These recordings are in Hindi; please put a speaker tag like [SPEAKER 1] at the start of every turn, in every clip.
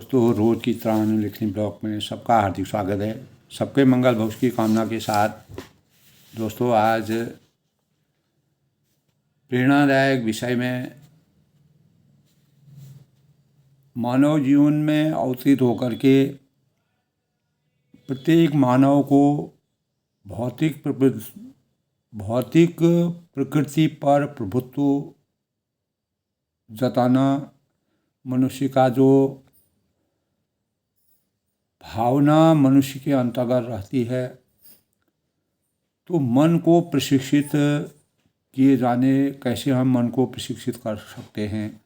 [SPEAKER 1] दोस्तों, रोज़ की तरह लिखनी ब्लॉग में सबका हार्दिक स्वागत है। सबके मंगल भविष्य की कामना के साथ दोस्तों आज प्रेरणादायक विषय में मानव जीवन में अवतरित होकर के प्रत्येक मानव को भौतिक प्रकृति पर प्रभुत्व जताना, मनुष्य का जो भावना मनुष्य के अंतर्गत रहती है, तो मन को प्रशिक्षित किए जाने कैसे हम मन को प्रशिक्षित कर सकते हैं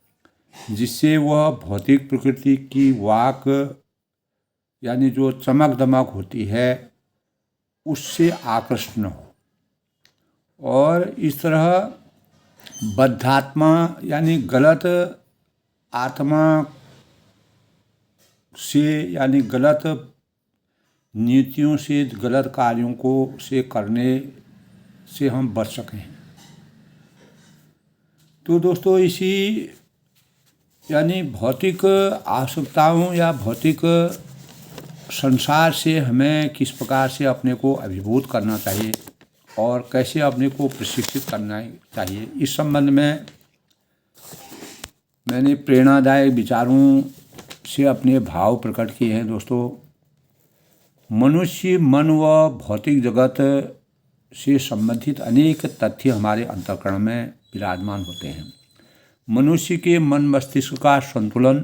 [SPEAKER 1] जिससे वह भौतिक प्रकृति की वाक यानी जो चमक दमक होती है उससे आकृष्ट न हो और इस तरह बद्धात्मा यानी गलत आत्मा से यानी गलत नीतियों से गलत कार्यों को से करने से हम बच सकें। तो दोस्तों इसी यानी भौतिक आवश्यकताओं या भौतिक संसार से हमें किस प्रकार से अपने को अभिभूत करना चाहिए और कैसे अपने को प्रशिक्षित करना चाहिए, इस संबंध में मैंने प्रेरणादायक विचारों से अपने भाव प्रकट किए हैं। दोस्तों, मनुष्य मन व भौतिक जगत से संबंधित अनेक तथ्य हमारे अंतःकरण में विराजमान होते हैं। मनुष्य के मन मस्तिष्क का संतुलन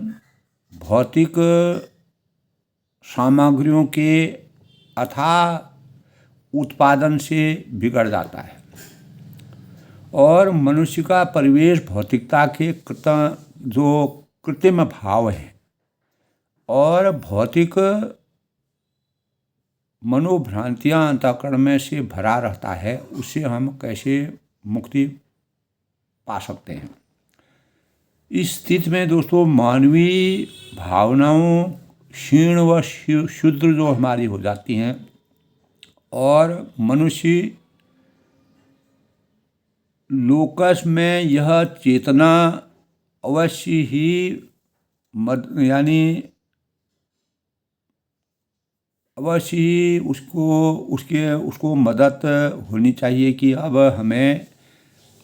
[SPEAKER 1] भौतिक सामग्रियों के अथाह उत्पादन से बिगड़ जाता है और मनुष्य का परिवेश भौतिकता के जो कृत्रिम भाव है और भौतिक मनोभ्रांतियाँ अंतःकरण में से भरा रहता है, उससे हम कैसे मुक्ति पा सकते हैं। इस स्थिति में दोस्तों मानवीय भावनाओं क्षीण व शुद्र जो हमारी हो जाती हैं और मनुष्य लोकस में यह चेतना अवश्य ही अवश्य ही उसको मदद होनी चाहिए कि अब हमें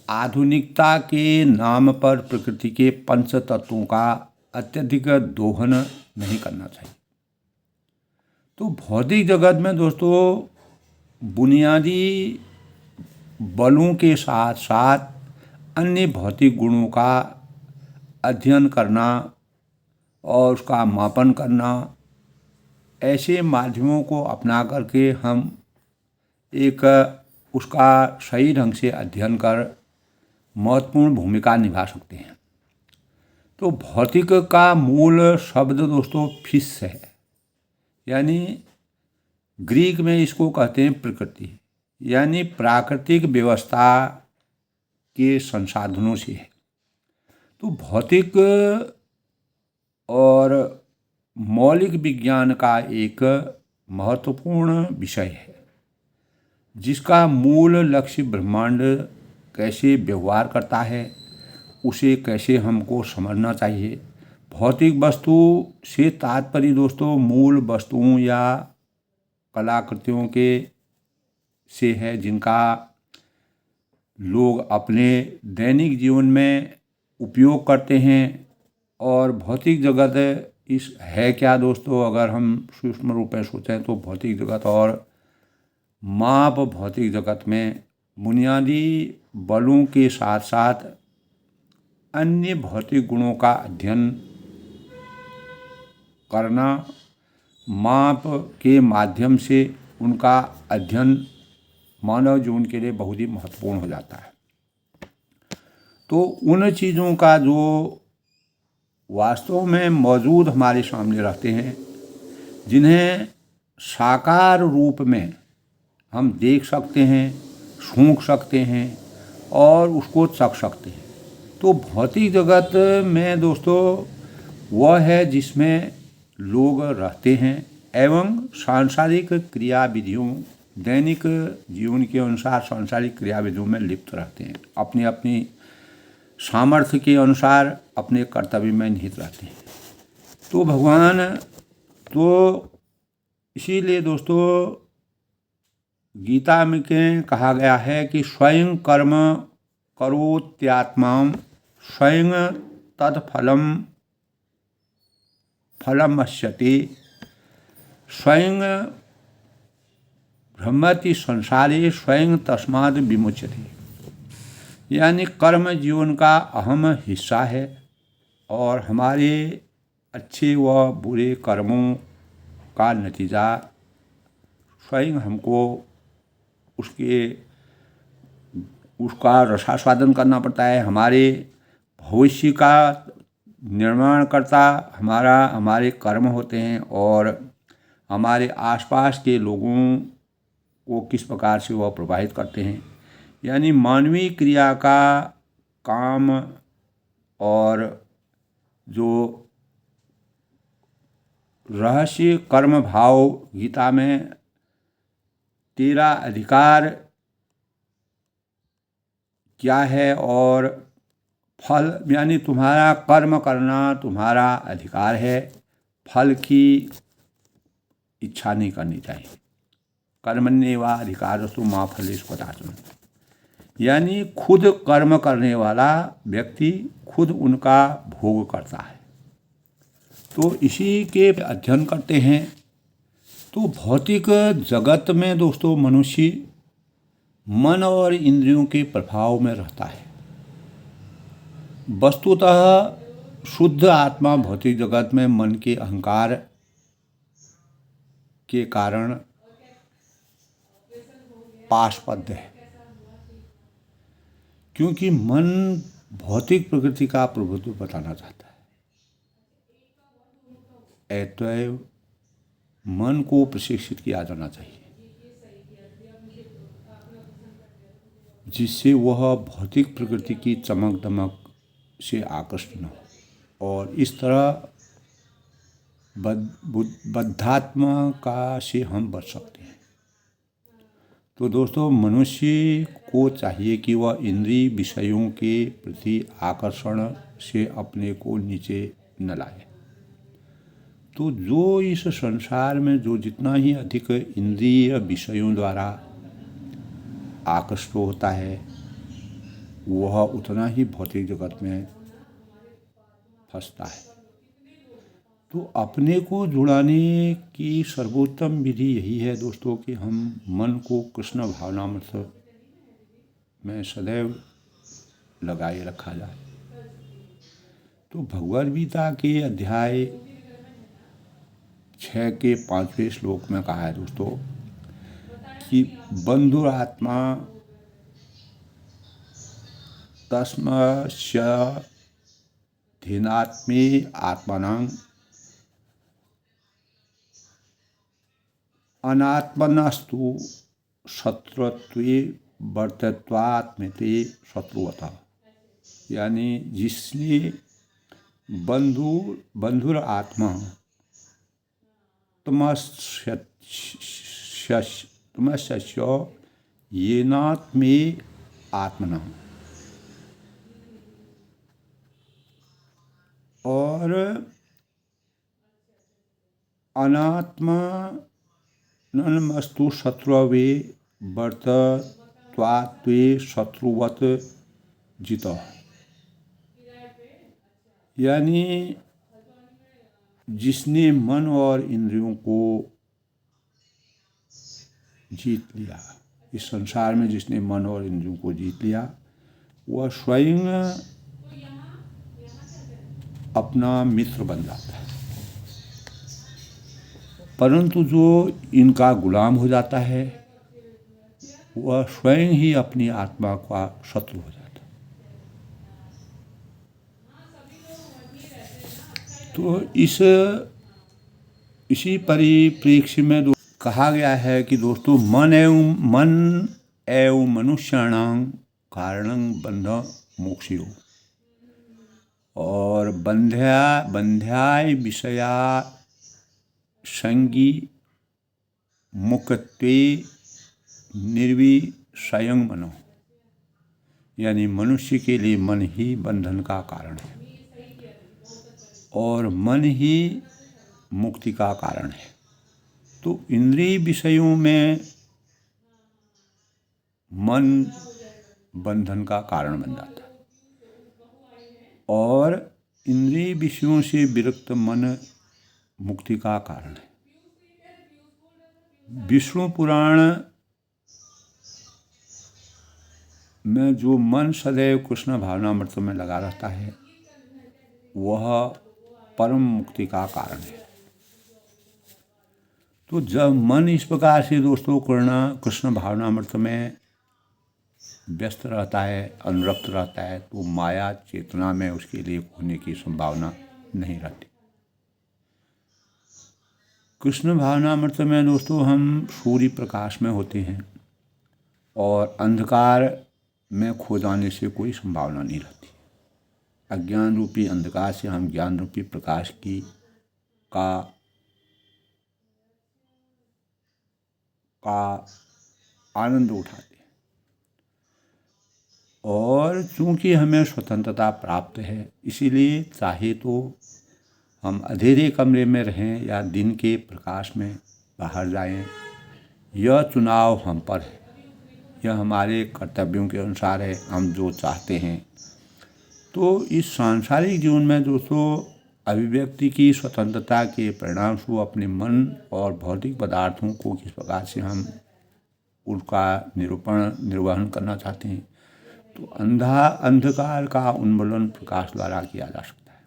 [SPEAKER 1] आधुनिकता के नाम पर प्रकृति के पंच तत्वों का अत्यधिक दोहन नहीं करना चाहिए। तो भौतिक जगत में दोस्तों बुनियादी बलों के साथ साथ अन्य भौतिक गुणों का अध्ययन करना और उसका मापन करना, ऐसे माध्यमों को अपना करके हम एक उसका सही ढंग से अध्ययन कर महत्वपूर्ण भूमिका निभा सकते हैं। तो भौतिक का मूल शब्द दोस्तों फिस है, यानी ग्रीक में इसको कहते हैं प्रकृति, यानी प्राकृतिक व्यवस्था के संसाधनों से है। तो भौतिक और मौलिक विज्ञान का एक महत्वपूर्ण विषय है जिसका मूल लक्ष्य ब्रह्मांड कैसे व्यवहार करता है, उसे कैसे हमको समझना चाहिए। भौतिक वस्तु से तात्पर्य दोस्तों मूल वस्तुओं या कलाकृतियों के से है जिनका लोग अपने दैनिक जीवन में उपयोग करते हैं। और भौतिक जगत इस है क्या दोस्तों, अगर हम सूक्ष्म रूप में सोचें तो भौतिक जगत और माप भौतिक जगत में बुनियादी बलों के साथ साथ अन्य भौतिक गुणों का अध्ययन करना, माप के माध्यम से उनका अध्ययन मानव जीवन के लिए बहुत ही महत्वपूर्ण हो जाता है। तो उन चीज़ों का जो वास्तव में मौजूद हमारे सामने रहते हैं, जिन्हें साकार रूप में हम देख सकते हैं, सूंघ सकते हैं और उसको चख सकते हैं। तो भौतिक जगत में दोस्तों वह है जिसमें लोग रहते हैं एवं सांसारिक क्रियाविधियों दैनिक जीवन के अनुसार सांसारिक क्रियाविधियों में लिप्त रहते हैं, अपनी अपनी सामर्थ्य के अनुसार अपने कर्तव्य में निहित रहते हैं। तो भगवान, तो इसीलिए दोस्तों गीता में के कहा गया है कि स्वयं कर्म करोत्यात्मा स्वयं तत्फलम फलमश्यति स्वयं ब्रह्मति संसारे स्वयं तस्माद् विमुच्यते। यानी कर्म जीवन का अहम हिस्सा है और हमारे अच्छे व बुरे कर्मों का नतीजा स्वयं हमको उसका रसास्वादन करना पड़ता है। हमारे भविष्य का निर्माण करता हमारे कर्म होते हैं और हमारे आसपास के लोगों को किस प्रकार से वह प्रभावित करते हैं। यानी मानवीय क्रिया का काम और जो रहस्य कर्म भाव गीता में 13 अधिकार क्या है और फल, यानी तुम्हारा कर्म करना तुम्हारा अधिकार है, फल की इच्छा नहीं करनी चाहिए। कर्मण्येव अधिकारस्तु मा फलेषु कदाचन। यानी खुद कर्म करने वाला व्यक्ति खुद उनका भोग करता है। तो इसी के अध्ययन करते हैं। तो भौतिक जगत में दोस्तों मनुष्य मन और इंद्रियों के प्रभाव में रहता है। वस्तुतः शुद्ध आत्मा भौतिक जगत में मन के अहंकार के कारण पाशबद्ध है, क्योंकि मन भौतिक प्रकृति का प्रभुत्व बताना चाहता है। अतएव मन को प्रशिक्षित किया जाना चाहिए जिससे वह भौतिक प्रकृति की चमक दमक से आकृष्ट न हो और इस तरह बद्धात्मा का से हम बच सकते हैं। तो दोस्तों मनुष्य को चाहिए कि वह इंद्रिय विषयों के प्रति आकर्षण से अपने को नीचे न लाए। तो जो इस संसार में जो जितना ही अधिक इंद्रिय विषयों द्वारा आकर्षित होता है वह उतना ही भौतिक जगत में फंसता है। तो अपने को जुड़ाने की सर्वोत्तम विधि यही है दोस्तों कि हम मन को कृष्ण भावनामृत में सदैव लगाए रखा जाए। तो भगवद गीता के अध्याय 6 के 5वें श्लोक में कहा है दोस्तों कि बंधुरात्मा तस्मस्य धीनात्मे आत्मनां अनात्मनस्तु शत्रुत्वे वर्तत्वात्मते शत्रुवतः। यानी जिसने बंधुर आत्मा तमस्य येनात्मे आत्मना और अनात्मनस्तु शत्रुवे वर्तत्वात्वे शत्रुवत जितः। यानी जिसने मन और इंद्रियों को जीत लिया, इस संसार में जिसने मन और इंद्रियों को जीत लिया वह स्वयं अपना मित्र बन जाता है। परंतु जो इनका गुलाम हो जाता है वह स्वयं ही अपनी आत्मा का शत्रु हो जाता है। तो इसी परिप्रेक्ष्य में कहा गया है कि दोस्तों मन एवं मनुष्याणां कारणं बंध मोक्षयो और बंध्याय विषया संगी मुक्तत्वे निर्विषयं मनो। यानी मनुष्य के लिए मन ही बंधन का कारण है और मन ही मुक्ति का कारण है। तो इंद्रिय विषयों में मन बंधन का कारण बन जाता है और इंद्रिय विषयों से विरक्त मन मुक्ति का कारण है। विष्णु पुराण में जो मन सदैव कृष्ण भावनामृत में लगा रहता है वह परम मुक्ति का कारण है। तो जब मन इस प्रकार से दोस्तों कृष्ण भावनामृत में व्यस्त रहता है, अनुरक्त रहता है, तो माया चेतना में उसके लिए होने की संभावना नहीं रहती। कृष्ण भावनामृत में दोस्तों हम सूर्य प्रकाश में होते हैं और अंधकार में खो जाने से कोई संभावना नहीं रहती। अज्ञान रूपी अंधकार से हम ज्ञान रूपी प्रकाश का आनंद उठाते हैं और चूंकि हमें स्वतंत्रता प्राप्त है, इसीलिए चाहे तो हम अंधेरे कमरे में रहें या दिन के प्रकाश में बाहर जाएं, यह चुनाव हम पर है। यह हमारे कर्तव्यों के अनुसार है, हम जो चाहते हैं। तो इस सांसारिक जीवन में दोस्तों अभिव्यक्ति की स्वतंत्रता के परिणाम स्वरूप अपने मन और भौतिक पदार्थों को किस प्रकार से हम उनका निर्वहन करना चाहते हैं, तो अंधकार का उन्मूलन प्रकाश द्वारा किया जा सकता है।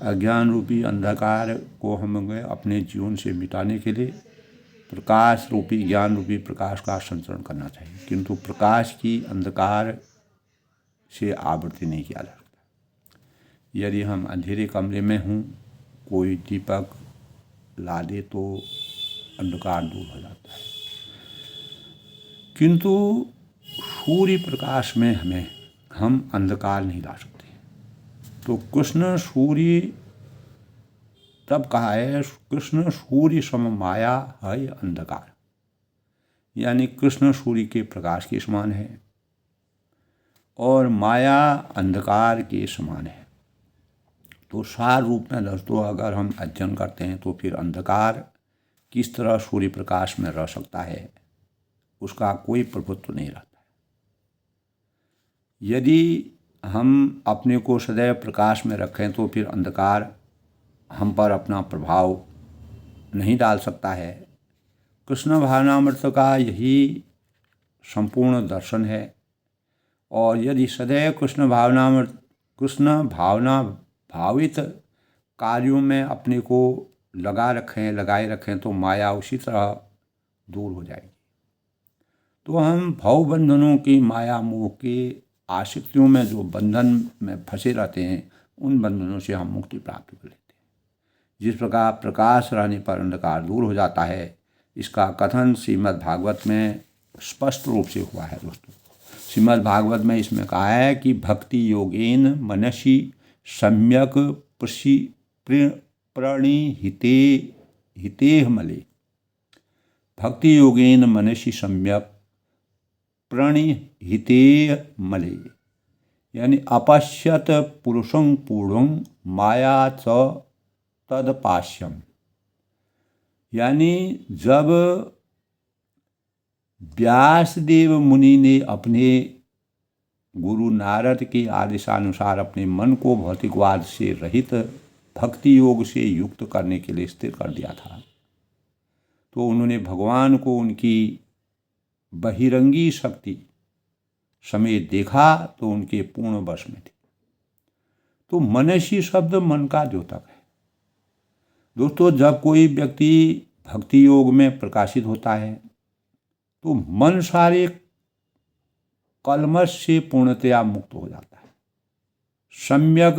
[SPEAKER 1] अज्ञान रूपी अंधकार को हमें अपने जीवन से मिटाने के लिए प्रकाश रूपी ज्ञान रूपी प्रकाश का संचरण करना चाहिए, किंतु प्रकाश की अंधकार से आवृत्ति नहीं किया जा सकता। यदि हम अंधेरे कमरे में हों, कोई दीपक ला दे तो अंधकार दूर हो जाता है, किंतु सूर्य प्रकाश में हम अंधकार नहीं ला सकते। तो कृष्ण सूर्य तब कहा है, कृष्ण सूर्य सम माया है अंधकार, यानी कृष्ण सूर्य के प्रकाश के समान है और माया अंधकार के समान है। तो सार रूप में दोस्तों अगर हम अध्ययन करते हैं तो फिर अंधकार किस तरह सूर्य प्रकाश में रह सकता है, उसका कोई प्रभुत्व नहीं रहता। यदि हम अपने को सदैव प्रकाश में रखें तो फिर अंधकार हम पर अपना प्रभाव नहीं डाल सकता है। कृष्ण भावनामृत का यही संपूर्ण दर्शन है और यदि सदैव कृष्ण भावना भावित कार्यों में अपने को लगाए रखें तो माया उसी तरह दूर हो जाएगी। तो हम भव बंधनों की माया मोह के आसक्तियों में जो बंधन में फंसे रहते हैं, उन बंधनों से हम मुक्ति प्राप्त कर लेते हैं। जिस प्रकार प्रकाश रहने पर अंधकार दूर हो जाता है, इसका कथन श्रीमद् भागवत में स्पष्ट रूप से हुआ है दोस्तों। श्रीमद् भागवत में इसमें कहा है कि भक्ति योगेन मनसि सम्यक प्रणिहिते मले। भक्ति योगेन मनसि सम्यक प्रणिहिते मले, यानी अपश्यत पुरुषं पूर्णं माया च तदपाश्यम। यानी जब व्यासदेव मुनि ने अपने गुरु नारद के आदेशानुसार अपने मन को भौतिकवाद से रहित भक्ति योग से युक्त करने के लिए स्थिर कर दिया था, तो उन्होंने भगवान को उनकी बहिरंगी शक्ति समेत देखा तो उनके पूर्ण वश में थी। तो मनसी शब्द मन का द्योतक है दोस्तों। जब कोई व्यक्ति भक्ति योग में प्रकाशित होता है तो मन सारे कलमश से पूर्णतया मुक्त हो जाता है। सम्यक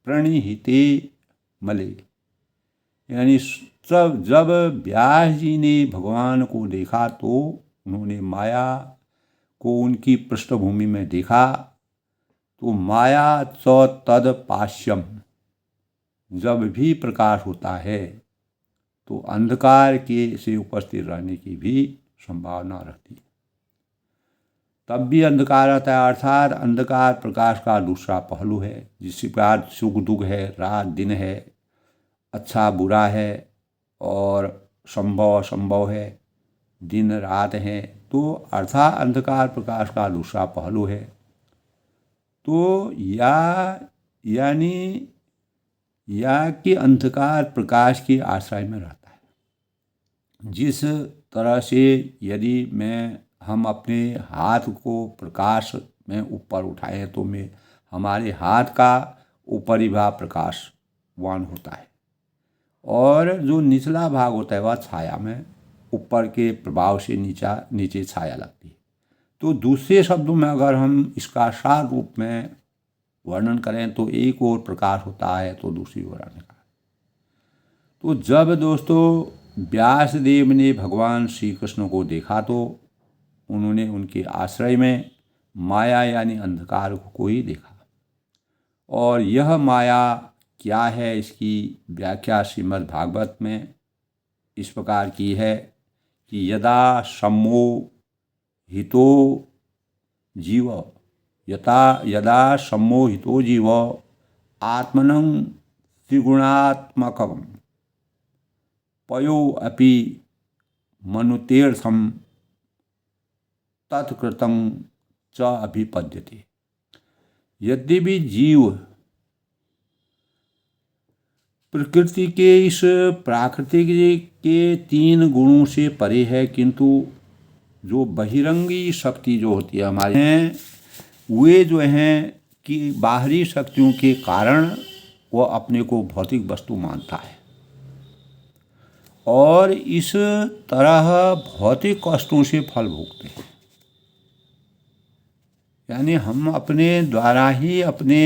[SPEAKER 1] प्रणिहिते मले, यानी जब व्यास जी ने भगवान को देखा तो उन्होंने माया को उनकी पृष्ठभूमि में देखा, तो माया च तद पाश्यम, जब भी प्रकाश होता है तो अंधकार के से उपस्थित रहने की भी संभावना रहती है। तब भी अंधकार रहता है, अर्थात अंधकार प्रकाश का दूसरा पहलू है। जिस प्रकार सुख दुख है, रात दिन है अच्छा बुरा है और संभव असंभव है, दिन रात है, तो अर्था अंधकार प्रकाश का दूसरा पहलू है। तो यानी या कि अंधकार प्रकाश के आश्रय में रहता है। जिस तरह से यदि हम अपने हाथ को प्रकाश में ऊपर उठाएं तो हमारे हाथ का ऊपरी भाग प्रकाशवान होता है, और जो निचला भाग होता है वह छाया में ऊपर के प्रभाव से नीचे छाया लगती है। तो दूसरे शब्दों में अगर हम इसका सार रूप में वर्णन करें तो एक ओर प्रकाश होता है तो दूसरी ओर अंधकार। तो जब दोस्तों व्यासदेव ने भगवान श्री कृष्ण को देखा तो उन्होंने उनके आश्रय में माया यानी अंधकार को ही देखा। और यह माया क्या है, इसकी व्याख्या श्रीमद् भागवत में इस प्रकार की है कि यदा सम्मोहितो जीव यदा सम्मोहितो जीव आत्मनं त्रिगुणात्मकं पयो अपि मनुतेर्थम तत्कृतं च अभिपद्यते। यद्यपि जीव प्रकृति के इस प्राकृतिक के 3 गुणों से परे है, किंतु जो बहिरंगी शक्ति जो होती है हमारे हैं, वे जो हैं कि बाहरी शक्तियों के कारण वह अपने को भौतिक वस्तु मानता है और इस तरह भौतिक कष्टों से फल भोगते हैं। यानी हम अपने द्वारा ही अपने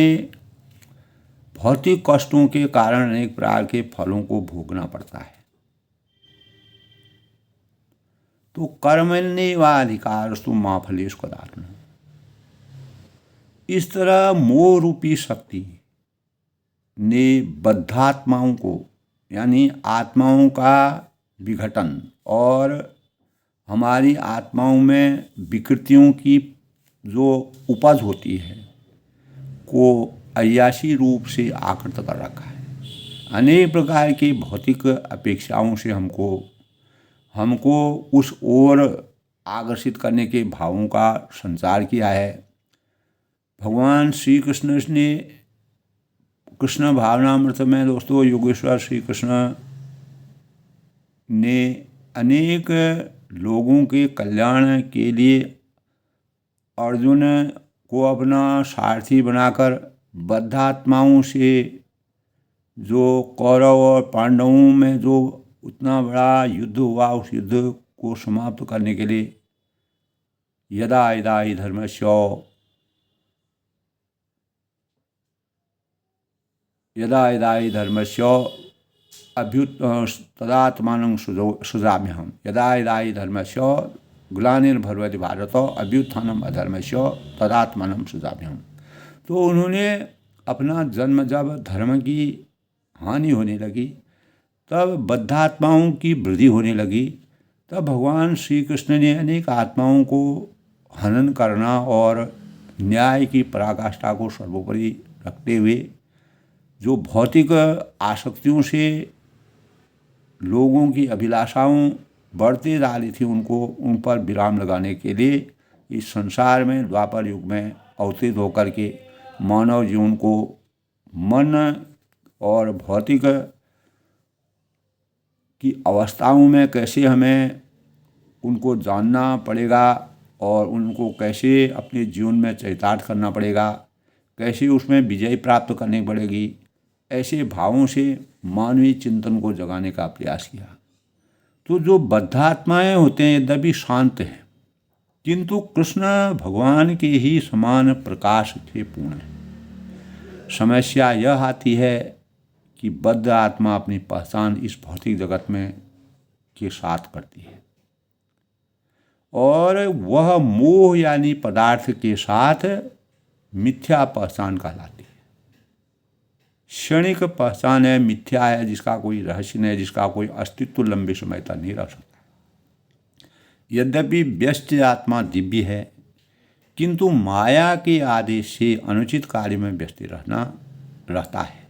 [SPEAKER 1] भौतिक कष्टों के कारण अनेक प्रकार के फलों को भोगना पड़ता है। तो कर्मण्येवाधिकारस्तु मा फलेषु कदाचन। इस तरह मोह रूपी शक्ति ने बद्धात्माओं को यानी आत्माओं का विघटन और हमारी आत्माओं में विकृतियों की जो उपज होती है को अय्याशी रूप से आकृत कर रखा है। अनेक प्रकार की भौतिक अपेक्षाओं से हमको उस ओर आकर्षित करने के भावों का संचार किया है। भगवान श्री कृष्ण ने कृष्ण भावनामृत में दोस्तों योगेश्वर श्री कृष्ण ने अनेक लोगों के कल्याण के लिए अर्जुन को अपना सारथी बनाकर बद्धात्माओं से जो कौरव और पांडवों में जो उतना बड़ा युद्ध हुआ उस युद्ध को समाप्त करने के लिए यदा यदा हि धर्मस्य तदात्मानं सृजाम्यहम् यदा यदा हि धर्मस्य ग्लानिर्भवति भारत अभ्युत्थानम् अधर्मस्य तदात्मानं सृजाम्यहम्। तो उन्होंने अपना जन्म जब धर्म की हानि होने लगी, तब बद्धात्माओं की वृद्धि होने लगी, तब भगवान श्री कृष्ण ने अनेक आत्माओं को हनन करना और न्याय की पराकाष्ठा को सर्वोपरि रखते हुए जो भौतिक आसक्तियों से लोगों की अभिलाषाओं बढ़ते जा रही थी उन पर विराम लगाने के लिए इस संसार में द्वापर युग में अवतरित होकर के मानव जीवन को मन और भौतिक की अवस्थाओं में कैसे हमें उनको जानना पड़ेगा और उनको कैसे अपने जीवन में चरितार्थ करना पड़ेगा, कैसे उसमें विजय प्राप्त करनी पड़ेगी, ऐसे भावों से मानवीय चिंतन को जगाने का प्रयास किया। तो जो बद्धात्माएं होते हैं यद्यपि शांत हैं, किंतु कृष्ण भगवान के ही समान प्रकाश से पूर्ण है। समस्या यह आती है कि बद्ध आत्मा अपनी पहचान इस भौतिक जगत में के साथ करती है और वह मोह यानी पदार्थ के साथ मिथ्या पहचान कहलाती है। क्षणिक पहचान है, मिथ्या है, जिसका कोई रहस्य नहीं, जिसका कोई अस्तित्व लंबे समय तक नहीं रह सकता। यद्यपि व्यस्त आत्मा दिव्य है, किंतु माया के आदेश से अनुचित कार्य में व्यस्त रहता है,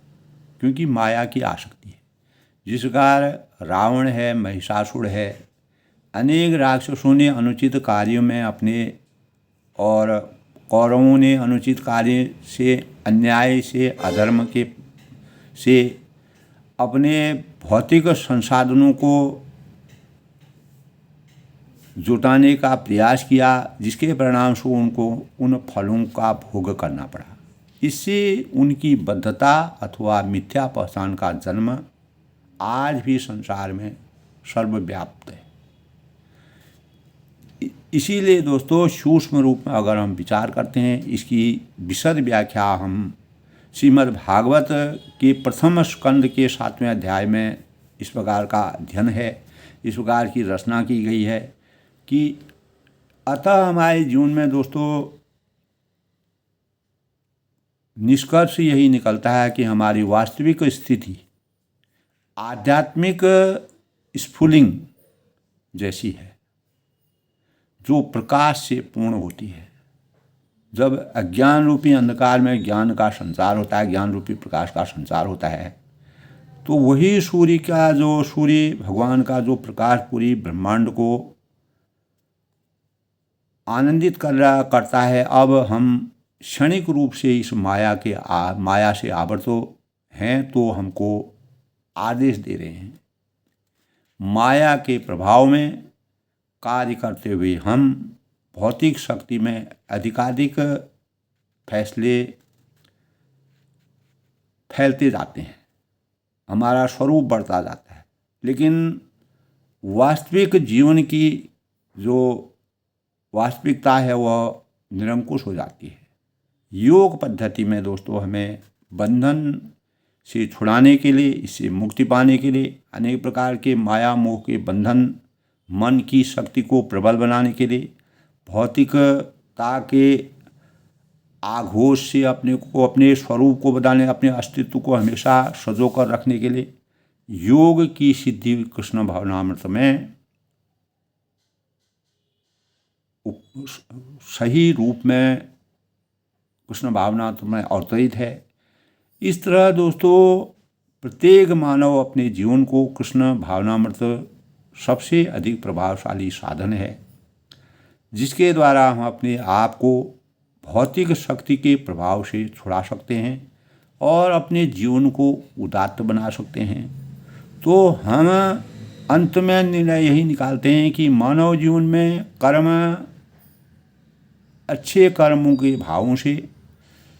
[SPEAKER 1] क्योंकि माया की आसक्ति है। जिस प्रकार रावण है, महिषासुर है, अनेक राक्षसों ने अनुचित कार्यों में अपने और कौरवों ने अनुचित कार्य से, अन्याय से, अधर्म के से अपने भौतिक संसाधनों को जुटाने का प्रयास किया, जिसके परिणाम से उनको उन फलों का भोग करना पड़ा। इससे उनकी बद्धता अथवा मिथ्या पहचान का जन्म आज भी संसार में सर्वव्याप्त है। इसीलिए दोस्तों सूक्ष्म रूप में अगर हम विचार करते हैं, इसकी विशद व्याख्या हम श्रीमद् भागवत के प्रथम स्कंद के 7वें अध्याय में इस प्रकार का अध्ययन है, इस प्रकार की रचना की गई है कि अतः हमारे जीवन में दोस्तों निष्कर्ष यही निकलता है कि हमारी वास्तविक स्थिति आध्यात्मिक स्फुलिंग जैसी है, जो प्रकाश से पूर्ण होती है। जब अज्ञान रूपी अंधकार में ज्ञान का संचार होता है, ज्ञान रूपी प्रकाश का संचार होता है, तो वही सूर्य भगवान का जो प्रकाश पूरी ब्रह्मांड को आनंदित करता है। अब हम क्षणिक रूप से इस माया से आवृत हैं, तो हमको आदेश दे रहे हैं। माया के प्रभाव में कार्य करते हुए हम भौतिक शक्ति में अधिकाधिक फैलते जाते हैं, हमारा स्वरूप बढ़ता जाता है, लेकिन वास्तविक जीवन की जो वास्तविकता है वह निरंकुश हो जाती है। योग पद्धति में दोस्तों हमें बंधन से छुड़ाने के लिए, इससे मुक्ति पाने के लिए अनेक प्रकार के माया मोह के बंधन, मन की शक्ति को प्रबल बनाने के लिए, भौतिकता के आघोष से अपने स्वरूप को बदलने, अपने अस्तित्व को हमेशा सजो कर रखने के लिए योग की सिद्धि कृष्ण भावनामृत में सही रूप में कृष्ण भावनामृत में अवतरित है। इस तरह दोस्तों प्रत्येक मानव अपने जीवन को कृष्ण भावनामृत सबसे अधिक प्रभावशाली साधन है, जिसके द्वारा हम अपने आप को भौतिक शक्ति के प्रभाव से छुड़ा सकते हैं और अपने जीवन को उदात्त बना सकते हैं। तो हम अंत में निर्णय यही निकालते हैं कि मानव जीवन में कर्म, अच्छे कर्मों के भावों से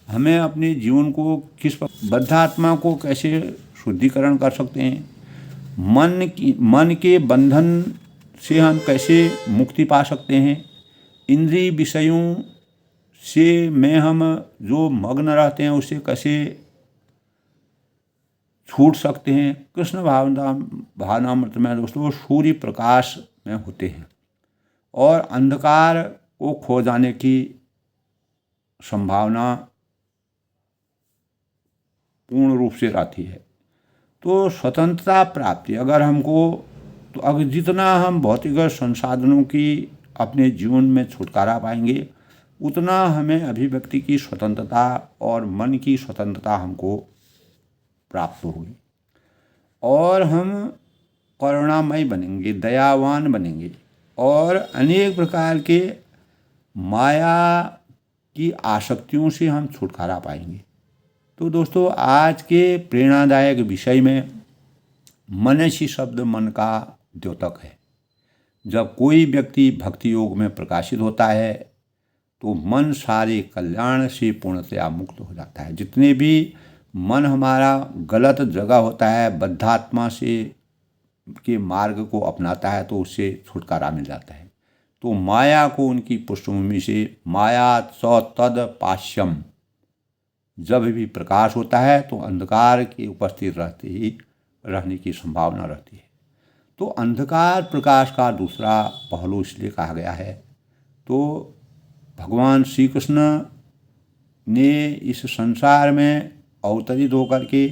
[SPEAKER 1] हमें अपने जीवन को बद्धात्मा को कैसे शुद्धिकरण कर सकते हैं, मन के बंधन से हम कैसे मुक्ति पा सकते हैं, इंद्रिय विषयों से में हम जो मग्न रहते हैं उससे कैसे छूट सकते हैं। कृष्ण भावनामृत में दोस्तों सूर्य प्रकाश में होते हैं और अंधकार को खो जाने की संभावना पूर्ण रूप से रहती है। तो स्वतंत्रता प्राप्ति अगर जितना हम भौतिक संसाधनों की अपने जीवन में छुटकारा पाएंगे, उतना हमें अभिव्यक्ति की स्वतंत्रता और मन की स्वतंत्रता हमको प्राप्त होगी और हम करुणामय बनेंगे, दयावान बनेंगे और अनेक प्रकार के माया की आसक्तियों से हम छुटकारा पाएंगे। तो दोस्तों आज के प्रेरणादायक विषय में मनसी शब्द मन का द्योतक है। जब कोई व्यक्ति भक्ति योग में प्रकाशित होता है तो मन सारे कल्याण से पूर्णतया मुक्त हो जाता है। जितने भी मन हमारा गलत जगह होता है, बद्धात्मा से के मार्ग को अपनाता है, तो उससे छुटकारा मिल जाता है। तो माया को उनकी पृष्ठभूमि से माया तद पाश्यम, जब भी प्रकाश होता है तो अंधकार के उपस्थित रहने की संभावना रहती है। तो अंधकार प्रकाश का दूसरा पहलू इसलिए कहा गया है। तो भगवान श्री कृष्ण ने इस संसार में अवतरित होकर के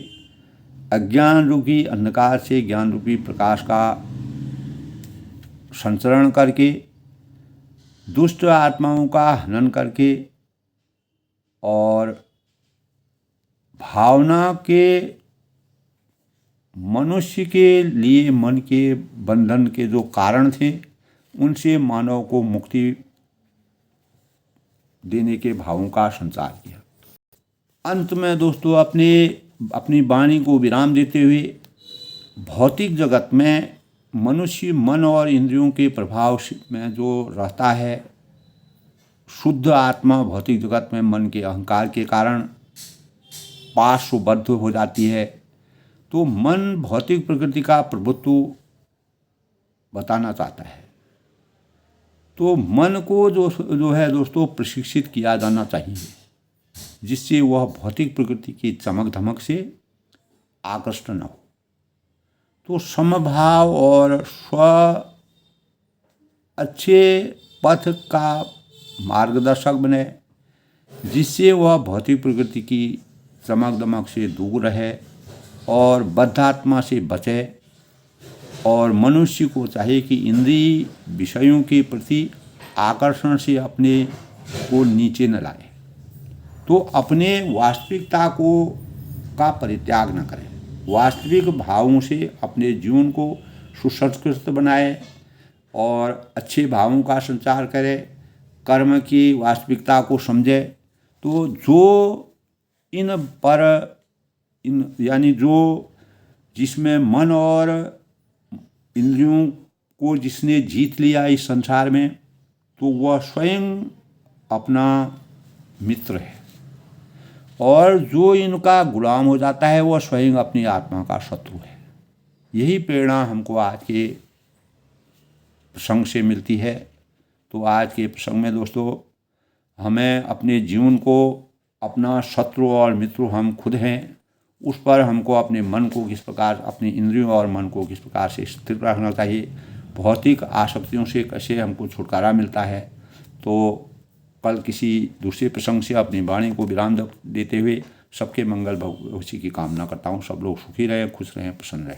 [SPEAKER 1] अज्ञान रूपी अंधकार से ज्ञान रूपी प्रकाश का संचरण करके दुष्ट आत्माओं का हनन करके और भावना के मनुष्य के लिए मन के बंधन के जो कारण थे उनसे मानव को मुक्ति देने के भावों का संचार किया। अंत में दोस्तों अपनी वाणी को विराम देते हुए भौतिक जगत में मनुष्य मन और इंद्रियों के प्रभाव में जो रहता है, शुद्ध आत्मा भौतिक जगत में मन के अहंकार के कारण पार्श्वबद्ध हो जाती है। तो मन भौतिक प्रकृति का प्रभुत्व बताना चाहता है। तो मन को जो है दोस्तों प्रशिक्षित किया जाना चाहिए, जिससे वह भौतिक प्रकृति की चमक धमक से आकृष्ट न हो। तो समभाव और स्व अच्छे पथ का मार्गदर्शक बने, जिससे वह भौतिक प्रकृति की चमक दमक से दूर रहे और बद्धात्मा से बचे। और मनुष्य को चाहिए कि इंद्रिय विषयों के प्रति आकर्षण से अपने को नीचे न लाए, तो अपने वास्तविकता का परित्याग न करें। वास्तविक भावों से अपने जीवन को सुसंस्कृत बनाए और अच्छे भावों का संचार करे, कर्म की वास्तविकता को समझे। तो जो यानी जो जिसमें मन और इंद्रियों को जिसने जीत लिया इस संसार में, तो वह स्वयं अपना मित्र है, और जो इनका गुलाम हो जाता है वह स्वयं अपनी आत्मा का शत्रु है। यही प्रेरणा हमको आज के प्रसंग से मिलती है। तो आज के प्रसंग में दोस्तों हमें अपने जीवन को अपना शत्रु और मित्र हम खुद हैं, उस पर हमको अपने मन को किस प्रकार, अपनी इंद्रियों और मन को किस प्रकार से स्थिर रखना चाहिए, भौतिक आसक्तियों से कैसे हमको छुटकारा मिलता है। तो कल किसी दूसरे प्रसंग से अपनी वाणी को विराम देते हुए सबके मंगल भविष्य की कामना करता हूँ। सब लोग सुखी रहें, खुश रहें, प्रसन्न रहें।